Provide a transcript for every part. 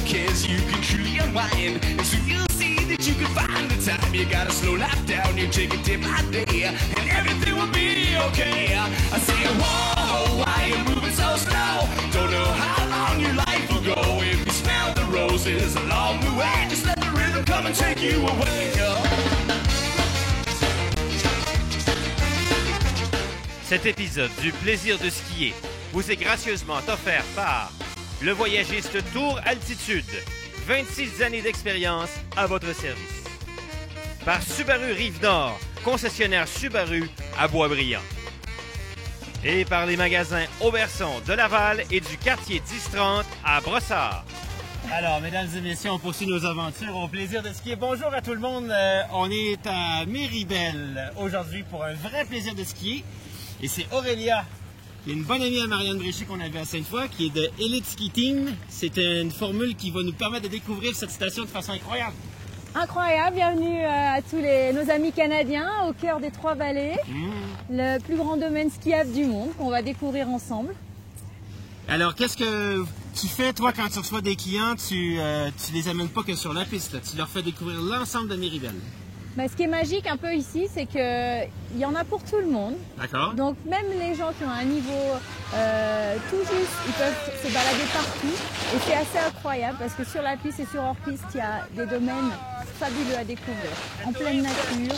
because you can truly unwind. And soon you'll see that you can find the time. You gotta slow life down, you take it day by day, and everything will be okay. I say, whoa, why you moving so slow? Don't know how long your life will go. If you smell the roses along the way, just let the rhythm come and take you away. Cet épisode du plaisir de skier vous est gracieusement offert par le voyagiste Tour Altitude. 26 années d'expérience à votre service. Par Subaru Rive-Nord, concessionnaire Subaru à Boisbriand. Et par les magasins Auberson de Laval et du quartier 1030 à Brossard. Alors, mesdames et messieurs, on poursuit nos aventures au plaisir de skier. Bonjour à tout le monde. On est à Miribel aujourd'hui pour un vrai plaisir de skier. Et c'est Aurélia, qui est une bonne amie à Marianne Bréchy qu'on avait à Sainte-Foy, qui est de Elite Ski Team. C'est une formule qui va nous permettre de découvrir cette station de façon incroyable. Incroyable, bienvenue à tous nos amis canadiens au cœur des Trois-Vallées, le plus grand domaine skiable du monde qu'on va découvrir ensemble. Alors, qu'est-ce que tu fais, toi, quand tu reçois des clients? Tu les amènes pas que sur la piste, là. Tu leur fais découvrir l'ensemble de Miribel. Ben, ce qui est magique un peu ici, c'est qu'il y en a pour tout le monde. D'accord. Donc, même les gens qui ont un niveau tout juste, ils peuvent se balader partout. Et c'est assez incroyable parce que sur la piste et sur hors-piste, il y a des domaines fabuleux à découvrir. En pleine nature,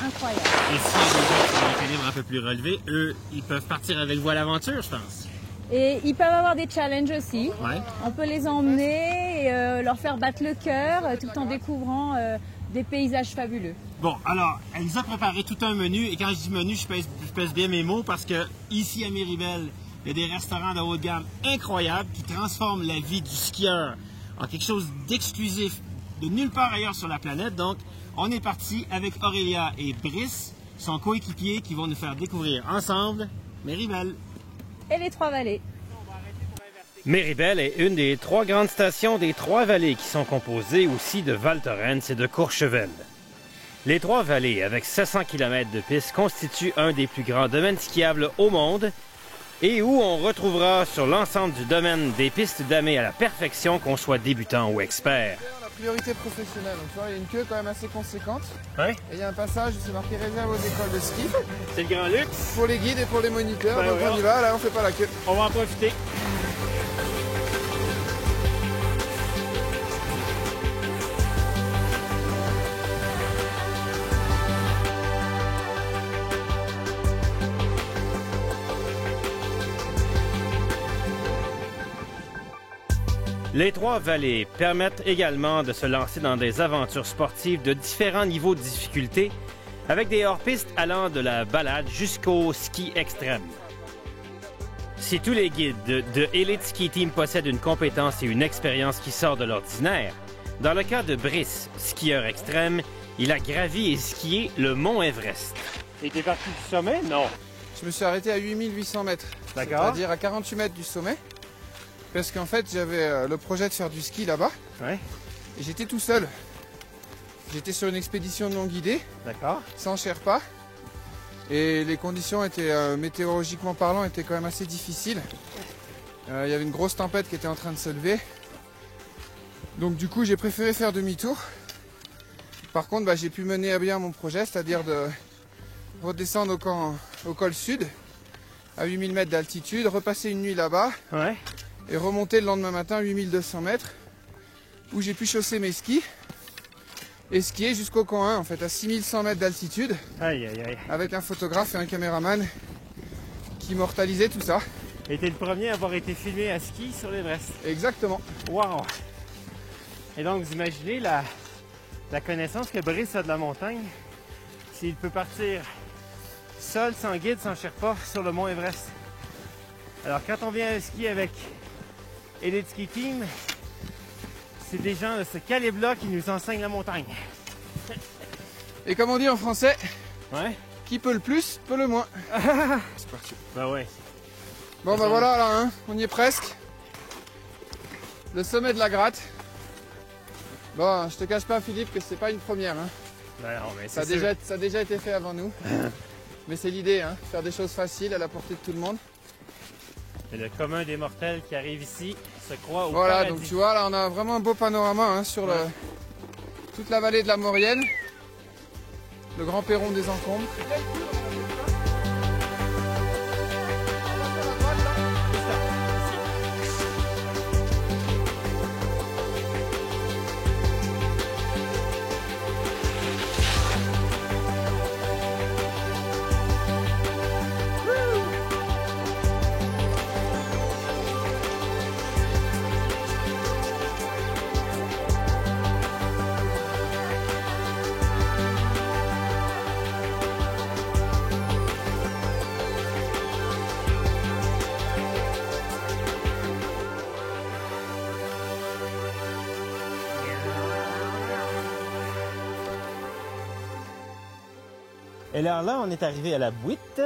incroyable. Et s'il y a des gens qui ont un équilibre un peu plus relevé, eux, ils peuvent partir avec vous à l'aventure, je pense. Et ils peuvent avoir des challenges aussi. Ouais. On peut les emmener et leur faire battre le cœur tout en découvrant des paysages fabuleux. Bon, alors, elle nous a préparé tout un menu. Et quand je dis menu, je pèse bien mes mots parce que ici à Miribel, il y a des restaurants de haut de gamme incroyables qui transforment la vie du skieur en quelque chose d'exclusif de nulle part ailleurs sur la planète. Donc, on est parti avec Aurélia et Brice, son coéquipier, qui vont nous faire découvrir ensemble Miribel. Et les Trois-Vallées. Miribel est une des 3 grandes stations des Trois-Vallées qui sont composées aussi de Val Thorens et de Courchevel. Les Trois-Vallées, avec 700 km de piste, constituent un des plus grands domaines skiables au monde et où on retrouvera sur l'ensemble du domaine des pistes damées à la perfection, qu'on soit débutant ou expert. La priorité professionnelle, donc tu vois, il y a une queue quand même assez conséquente. Ouais. Et il y a un passage, c'est marqué réserve aux écoles de ski. C'est le grand luxe. Pour les guides et pour les moniteurs, Ben donc ouais, on y va, là on fait pas la queue. On va en profiter. Les Trois-Vallées permettent également de se lancer dans des aventures sportives de différents niveaux de difficulté, avec des hors-pistes allant de la balade jusqu'au ski extrême. Si tous les guides de Elite Ski Team possèdent une compétence et une expérience qui sort de l'ordinaire, dans le cas de Brice, skieur extrême, il a gravi et skié le mont Everest. Et t'es parti du sommet? Non. Je me suis arrêté à 8800 mètres. D'accord. C'est-à-dire à 48 mètres du sommet. Parce qu'en fait, j'avais le projet de faire du ski là-bas. Ouais. Et j'étais tout seul. J'étais sur une expédition non guidée. D'accord. Sans Sherpa. Et les conditions étaient, météorologiquement parlant, étaient quand même assez difficiles. Il y avait une grosse tempête qui était en train de se lever. Donc du coup, j'ai préféré faire demi-tour. Par contre, bah, j'ai pu mener à bien mon projet, c'est-à-dire de redescendre au col sud, à 8000 mètres d'altitude, repasser une nuit là-bas. Ouais. Et remonter le lendemain matin 8200 mètres où j'ai pu chausser mes skis et skier jusqu'au camp 1 en fait à 6100 mètres d'altitude. Aïe aïe aïe. Avec un photographe et un caméraman qui immortalisait tout ça. Et t'es le premier à avoir été filmé à ski sur l'Everest. Exactement. Waouh. Et donc vous imaginez la connaissance que Brice a de la montagne s'il peut partir seul, sans guide, sans Sherpa sur le mont Everest. Alors quand on vient à skier avec Elite Ski Team, c'est des gens de ce calibre-là qui nous enseignent la montagne. Et comme on dit en français, ouais. Qui peut le plus, peut le moins. C'est parti. Bah ouais. Bon bah voilà là, hein, on y est presque. Le sommet de la gratte. Bon, je te cache pas Philippe que c'est pas une première. Hein. Bah non, mais ça a déjà été fait avant nous. Mais c'est l'idée, hein, faire des choses faciles à la portée de tout le monde. Et le commun des mortels qui arrive ici se croit au Voilà, paradis. donc tu vois, là on a vraiment un beau panorama hein, sur toute la vallée de la Maurienne. Le grand perron des Encombres. Et alors là, on est arrivé à la Bouite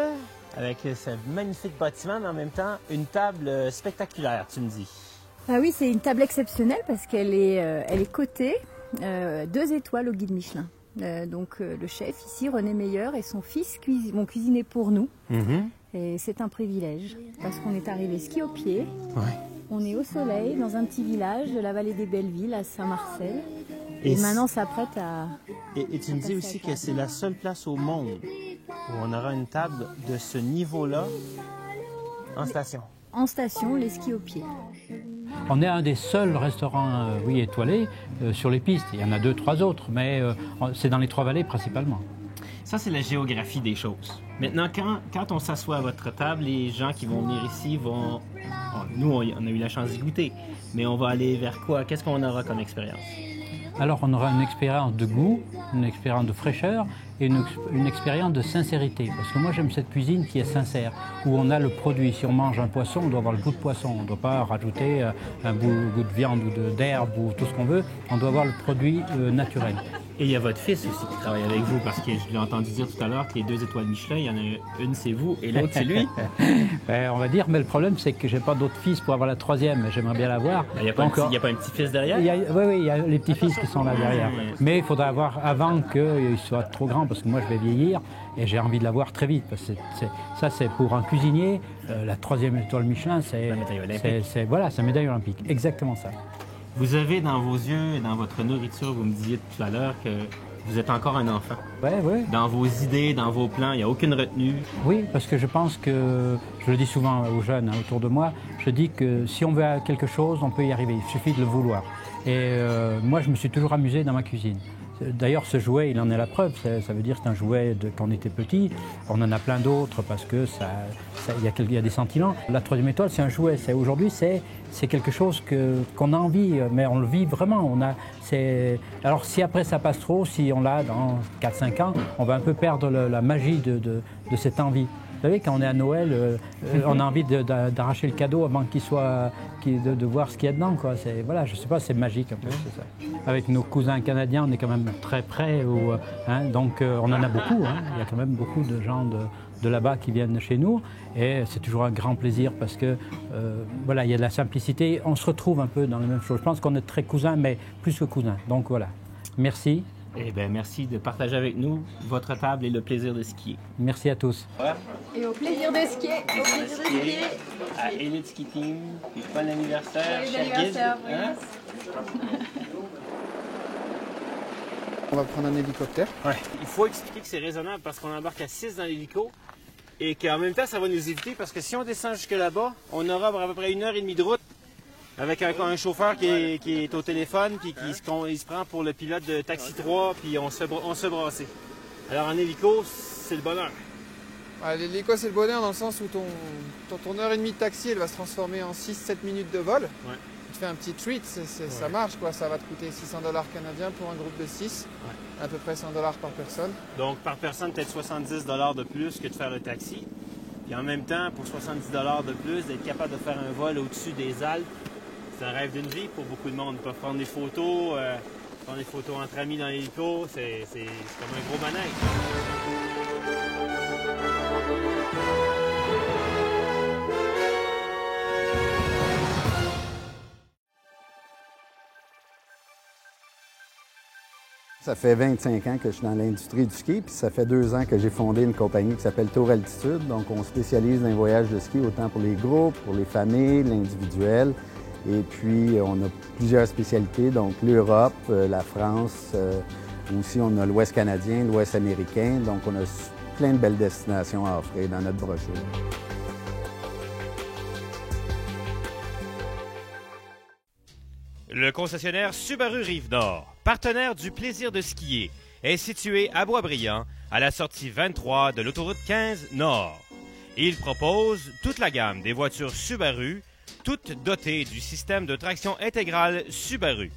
avec ce magnifique bâtiment, mais en même temps, une table spectaculaire, tu me dis. Ah oui, c'est une table exceptionnelle parce qu'elle est cotée 2 étoiles au guide Michelin. Donc le chef ici, René Meyer, et son fils vont cuisiner pour nous. Et c'est un privilège parce qu'on est arrivé ski au pied. Ouais. On est au soleil dans un petit village de la vallée des Bellevilles à Saint-Marcel. Et maintenant, ça s'apprête à... Et tu me dis aussi que c'est la seule place au monde où on aura une table de ce niveau-là en station. En station, les skis au pied. On est un des seuls restaurants oui, étoilés sur les pistes. Il y en a 2, 3 autres, mais c'est dans les 3 vallées principalement. Ça, c'est la géographie des choses. Maintenant, quand on s'assoit à votre table, les gens qui vont venir ici vont... Nous, on a eu la chance d'y goûter, mais on va aller vers quoi? Qu'est-ce qu'on aura comme expérience? Alors, on aura une expérience de goût, une expérience de fraîcheur et une expérience de sincérité. Parce que moi, j'aime cette cuisine qui est sincère, où on a le produit. Si on mange un poisson, on doit avoir le goût de poisson. On ne doit pas rajouter un goût de viande ou d'herbe ou tout ce qu'on veut. On doit avoir le produit naturel. Et il y a votre fils aussi qui travaille avec vous, parce que je l'ai entendu dire tout à l'heure que les 2 étoiles Michelin, il y en a une c'est vous et l'autre c'est lui. On va dire, mais le problème c'est que j'ai pas d'autres fils pour avoir la 3e. J'aimerais bien l'avoir. Il n'y a, pas un petit-fils derrière? Oui, il y a les petits-fils qui sont là derrière. Mais il faudra avoir avant qu'il soit trop grand, parce que moi je vais vieillir et j'ai envie de l'avoir très vite. Parce que ça c'est pour un cuisinier, la 3e étoile Michelin, c'est la médaille olympique. Voilà, c'est la médaille olympique, exactement ça. Vous avez dans vos yeux et dans votre nourriture, vous me disiez tout à l'heure que vous êtes encore un enfant. Oui. Dans vos idées, dans vos plans, il n'y a aucune retenue. Oui, parce que je pense que, je le dis souvent aux jeunes autour de moi, je dis que si on veut quelque chose, on peut y arriver, il suffit de le vouloir. Et moi, je me suis toujours amusé dans ma cuisine. D'ailleurs, ce jouet, il en est la preuve. Ça veut dire que c'est un jouet quand on était petit. On en a plein d'autres parce que il y a des sentiments. La 3e étoile, c'est un jouet. Aujourd'hui, c'est quelque chose qu'on a envie, mais on le vit vraiment. Alors, si après ça passe trop, si on l'a dans 4-5 ans, on va un peu perdre la magie de cette envie. Vous savez, quand on est à Noël, on a envie d'arracher le cadeau avant de voir ce qu'il y a dedans, quoi. Voilà, je sais pas, c'est magique un peu, c'est ça. Avec nos cousins canadiens, on est quand même très près, donc on en a beaucoup. Il y a quand même beaucoup de gens de là-bas qui viennent chez nous, et c'est toujours un grand plaisir parce que voilà, il y a de la simplicité. On se retrouve un peu dans les mêmes choses. Je pense qu'on est très cousins, mais plus que cousins. Donc voilà. Merci. Eh bien, merci de partager avec nous votre table et le plaisir de skier. Merci à tous. Et au plaisir de skier. Au plaisir de skier. À Elite Ski Team. Bon anniversaire, cher guide. On va prendre un hélicoptère. Ouais. Il faut expliquer que c'est raisonnable parce qu'on embarque à 6 dans l'hélico et qu'en même temps, ça va nous éviter parce que si on descend jusque là-bas, on aura à peu près 1h30 de route avec un chauffeur qui est au téléphone puis il se prend pour le pilote de Taxi 3 puis on se brasser. Alors en hélico, c'est le bonheur. Ouais, l'hélico, c'est le bonheur dans le sens où ton heure et demie de taxi, elle va se transformer en 6-7 minutes de vol. Ouais. Tu fais un petit treat, ça marche, quoi. Ça va te coûter 600 $ canadiens pour un groupe de 6, à peu près 100 $ par personne. Donc par personne, peut-être 70 $ de plus que de faire le taxi. Puis en même temps, pour 70 $ de plus, d'être capable de faire un vol au-dessus des Alpes, c'est un rêve d'une vie pour beaucoup de monde. Ils peuvent prendre des photos entre amis dans l'hélico, c'est comme un gros manège. Ça fait 25 ans que je suis dans l'industrie du ski, puis ça fait 2 ans que j'ai fondé une compagnie qui s'appelle Tour Altitude. Donc, on spécialise dans les voyages de ski, autant pour les groupes, pour les familles, l'individuel. Et puis, on a plusieurs spécialités, donc l'Europe, la France, aussi on a l'Ouest canadien, l'Ouest américain. Donc, on a plein de belles destinations à offrir dans notre brochure. Le concessionnaire Subaru Rive-Nord, partenaire du plaisir de skier, est situé à Boisbriand, à la sortie 23 de l'autoroute 15 Nord. Il propose toute la gamme des voitures Subaru, toutes dotées du système de traction intégrale Subaru.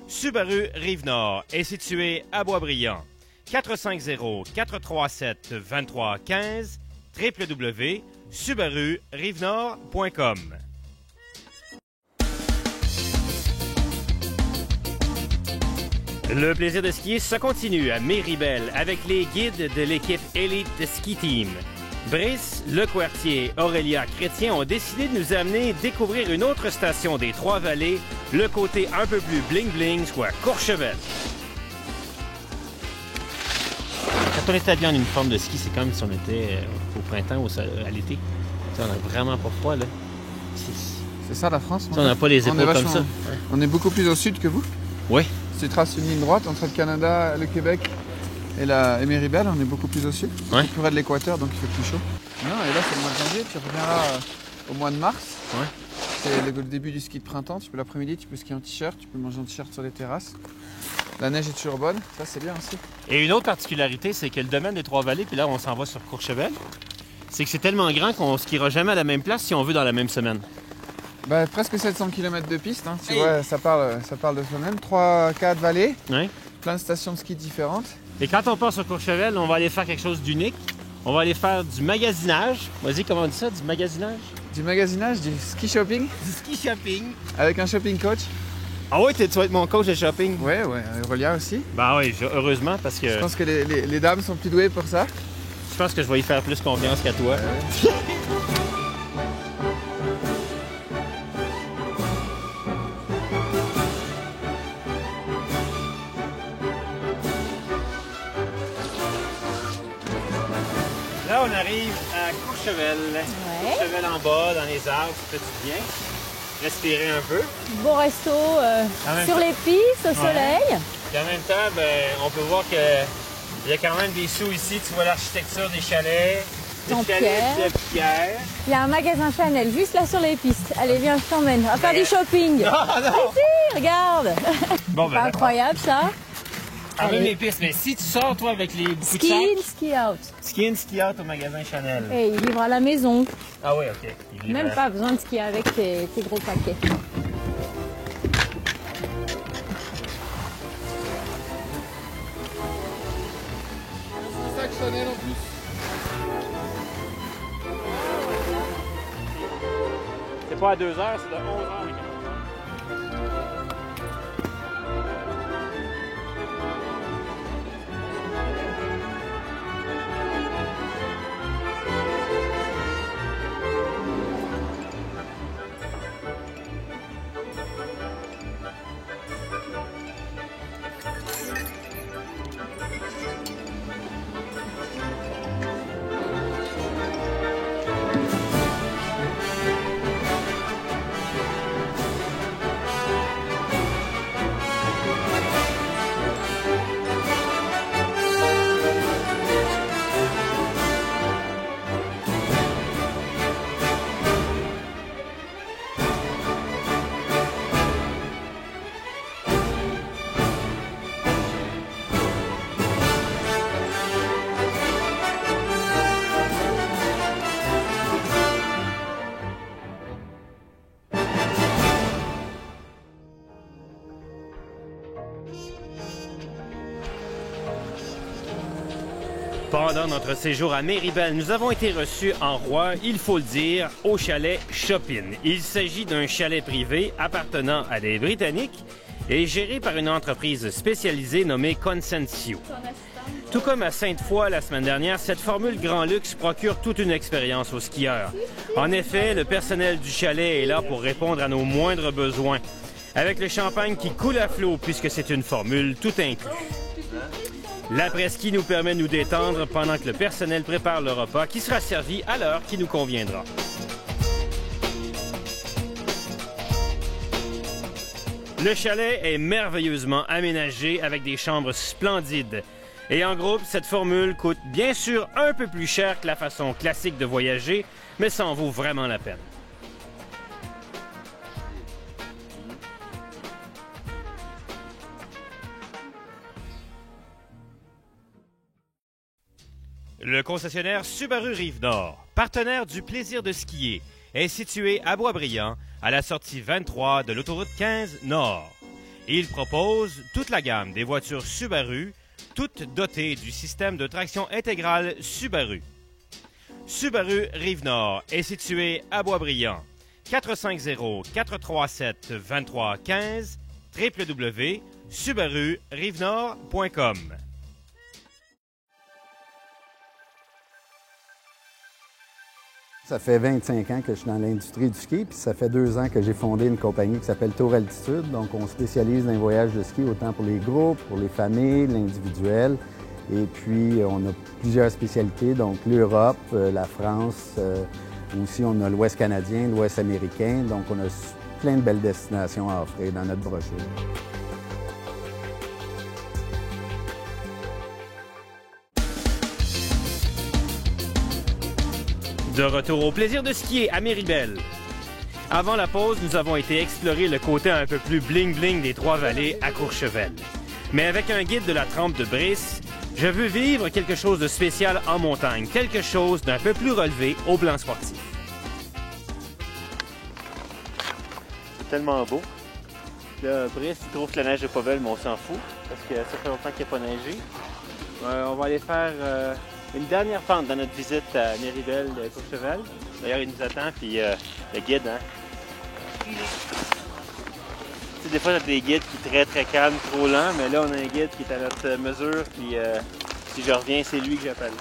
Subaru Rive-Nord est situé à Boisbriand, 450-437-2315, www.subarurivenord.com. Le plaisir de skier se continue à Méribel avec les guides de l'équipe Elite Ski Team. Brice, Lecourtier, Aurélia Chrétien ont décidé de nous amener découvrir une autre station des Trois-Vallées, le côté un peu plus bling-bling, soit Courchevel. Quand on était habillé en uniforme de ski, c'est comme si on était au printemps ou à l'été. On n'a vraiment pas froid, là. C'est ça la France? On n'a pas les épaules comme ça. On est beaucoup plus au sud que vous? Oui. Si tu traces une ligne droite entre le Canada, le Québec et Méribel, on est beaucoup plus au sud. Ouais. Plus près de l'équateur, donc il fait plus chaud. Non, et là c'est le mois de janvier, tu reviendras au mois de mars. Ouais. C'est le début du ski de printemps. Tu peux l'après-midi, tu peux skier en t-shirt, tu peux manger en t-shirt sur les terrasses. La neige est toujours bonne, ça c'est bien aussi. Et une autre particularité, c'est que le domaine des Trois-Vallées, puis là on s'en va sur Courchevel, c'est que c'est tellement grand qu'on ne skiera jamais à la même place si on veut dans la même semaine. Bah, presque 700 km de piste, hein. Tu vois, ça parle de soi-même. 3-4 vallées, plein de stations de ski différentes. Et quand on part sur Courchevel, on va aller faire quelque chose d'unique. On va aller faire du magasinage. Vas-y, comment on dit ça, du magasinage? Du magasinage, du ski shopping. Du ski shopping. Avec un shopping coach. Ah oui, tu vas être mon coach de shopping? Ouais, Aurélia aussi. Bah oui, heureusement, parce que... Je pense que les dames sont plus douées pour ça. Je pense que je vais y faire plus confiance qu'à toi. Là, on arrive à Courchevel. Ouais. Courchevel en bas, dans les arbres, ça fait du bien. Respirer un peu. Beau resto sur les pistes, au soleil. Et en même temps, on peut voir qu'il y a quand même des sous ici. Tu vois l'architecture des chalets. Des chalets de pierre. Il y a un magasin Chanel juste là sur les pistes. Allez, viens, je t'emmène. On va faire du shopping. Non! Ici, regarde. Bon, c'est incroyable ça. Ah, même les pistes, mais si tu sors, toi, avec les beaucoup ski in, ski out. Ski in, ski out au magasin Chanel. Et il livre à la maison. Ah oui, OK. Même pas besoin de skier avec tes gros paquets. C'est ça que Chanel en plus. C'est pas à 2 heures, c'est de 11 heures. Pendant notre séjour à Méribel, nous avons été reçus en roi, il faut le dire, au chalet Chopin. Il s'agit d'un chalet privé appartenant à des Britanniques et géré par une entreprise spécialisée nommée Consensio. Tout comme à Sainte-Foy la semaine dernière, cette formule grand luxe procure toute une expérience aux skieurs. En effet, le personnel du chalet est là pour répondre à nos moindres besoins. avec le champagne qui coule à flot puisque c'est une formule tout inclus. L'après-ski nous permet de nous détendre pendant que le personnel prépare le repas qui sera servi à l'heure qui nous conviendra. Le chalet est merveilleusement aménagé avec des chambres splendides. Et en groupe, cette formule coûte bien sûr un peu plus cher que la façon classique de voyager, mais ça en vaut vraiment la peine. Le concessionnaire Subaru Rive-Nord, partenaire du plaisir de skier, est situé à Boisbriand, à la sortie 23 de l'autoroute 15 Nord. Il propose toute la gamme des voitures Subaru, toutes dotées du système de traction intégrale Subaru. Subaru Rive-Nord est situé à Boisbriand, 450-437-2315, www.subarurivenord.com. Ça fait 25 ans que je suis dans l'industrie du ski, puis ça fait 2 ans que j'ai fondé une compagnie qui s'appelle Tour Altitude. Donc, on spécialise dans les voyages de ski, autant pour les groupes, pour les familles, l'individuel. Et puis, on a plusieurs spécialités, donc l'Europe, la France, aussi on a l'Ouest canadien, l'Ouest américain. Donc, on a plein de belles destinations à offrir dans notre brochure. De retour au plaisir de skier à Miribel. Avant la pause, nous avons été explorer le côté un peu plus bling-bling des Trois-Vallées à Courchevel. Mais avec un guide de la trempe de Brice, je veux vivre quelque chose de spécial en montagne, quelque chose d'un peu plus relevé au plan sportif. C'est tellement beau. Là, Brice, il trouve que la neige n'est pas belle, mais on s'en fout, parce que ça fait longtemps qu'il n'y a pas neigé. On va aller faire une dernière pente dans notre visite à Miribel de Courchevel. D'ailleurs, il nous attend, puis le guide, hein. Tu sais, des fois, on a des guides qui sont très calmes, trop lents, mais là, on a un guide qui est à notre mesure, puis si je reviens, c'est lui que j'appelle.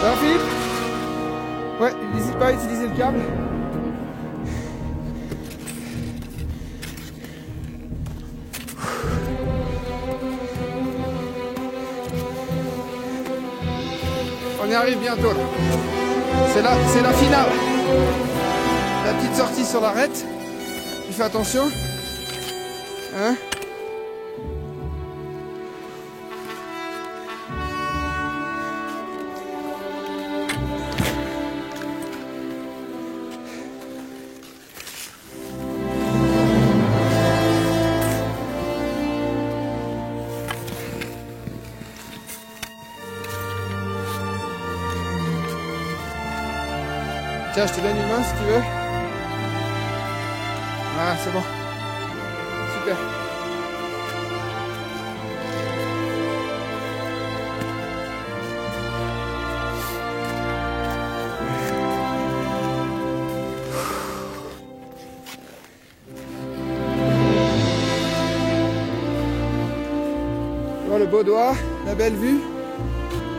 Alors Philippe? Ouais, n'hésite pas à utiliser le câble. On y arrive bientôt. C'est la finale. La petite sortie sur l'arête. Tu fais attention. Hein? Tiens, je te donne une main si tu veux. Voilà, c'est bon. Super. Bon, le beau doigt, la belle vue,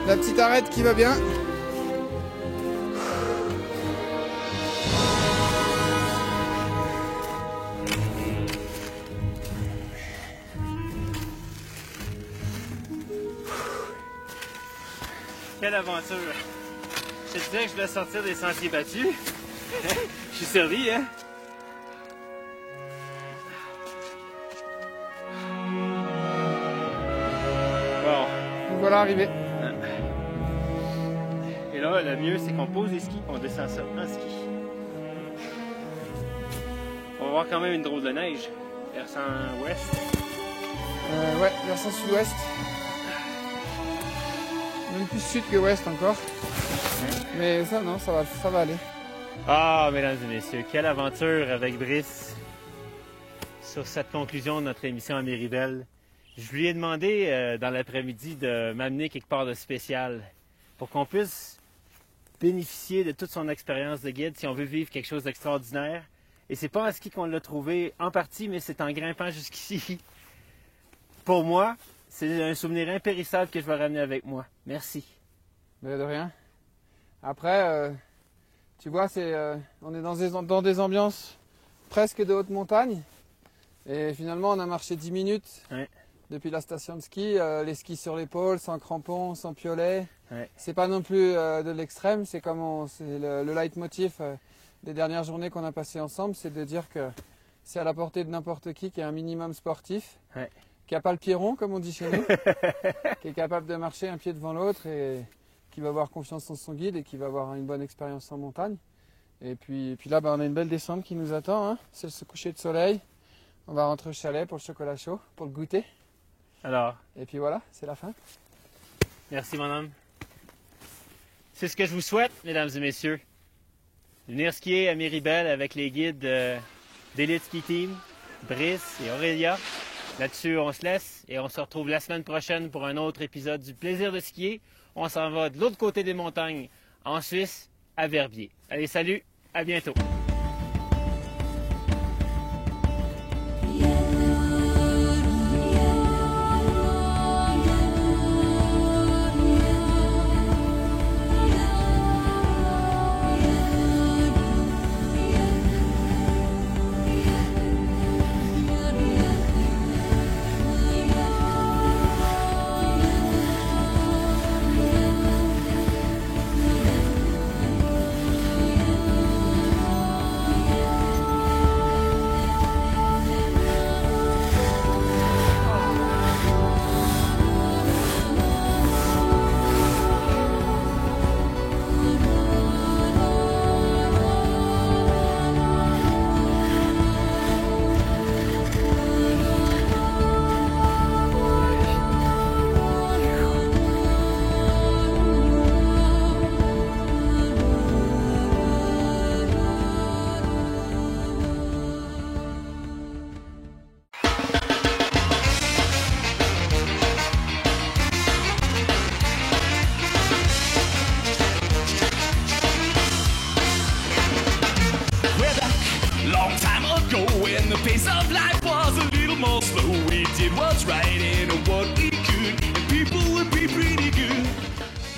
la petite arête qui va bien. Quelle aventure! Je te disais que je voulais sortir des sentiers battus. Je suis servi, hein? voilà arrivé. Et là, le mieux, c'est qu'on pose les skis et on descend ça en ski. On va voir quand même une drôle de neige. Versant ouest. Ouais, versant sud-ouest. Même plus sud que ouest encore. Mais ça, non, ça va aller. Ah, mesdames et messieurs, quelle aventure avec Brice. Sur cette conclusion de notre émission à Miribel. Je lui ai demandé dans l'après-midi de m'amener quelque part de spécial pour qu'on puisse bénéficier de toute son expérience de guide si on veut vivre quelque chose d'extraordinaire. Et c'est pas en ski qu'on l'a trouvé en partie, mais c'est en grimpant jusqu'ici. Pour moi, c'est un souvenir impérissable que je vais ramener avec moi. Merci. Mais de rien. Après, tu vois, on est dans des ambiances presque de haute montagne. Et finalement, on a marché 10 minutes depuis la station de ski. Les skis sur l'épaule, sans crampons, sans piolet. Ouais. C'est pas non plus de l'extrême. C'est comme le leitmotiv des dernières journées qu'on a passées ensemble. C'est de dire que c'est à la portée de n'importe qui est un minimum sportif. Ouais. Qui n'a pas le pied rond, comme on dit chez nous. Qui est capable de marcher un pied devant l'autre et qui va avoir confiance en son guide et qui va avoir une bonne expérience en montagne. Et puis là, on a une belle descente qui nous attend. Hein. C'est ce coucher de soleil. On va rentrer au chalet pour le chocolat chaud, pour le goûter. Alors. Et puis voilà, c'est la fin. Merci, mon homme. C'est ce que je vous souhaite, mesdames et messieurs. Venir skier à Miribel avec les guides d'Elite Ski Team, Brice et Aurélia. Là-dessus, on se laisse et on se retrouve la semaine prochaine pour un autre épisode du plaisir de skier. On s'en va de l'autre côté des montagnes, en Suisse, à Verbier. Allez, salut, à bientôt.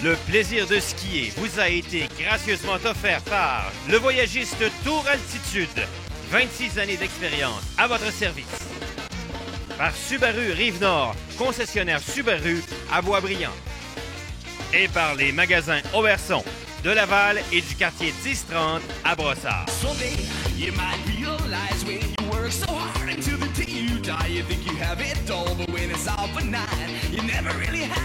Le plaisir de skier vous a été gracieusement offert par le voyagiste Tour Altitude. 26 années d'expérience à votre service. Par Subaru Rive-Nord, concessionnaire Subaru à Boisbriand. Et par les magasins Auberson de Laval et du quartier 1030 à Brossard. You think you have it all, but when it's all for nine, you never really have.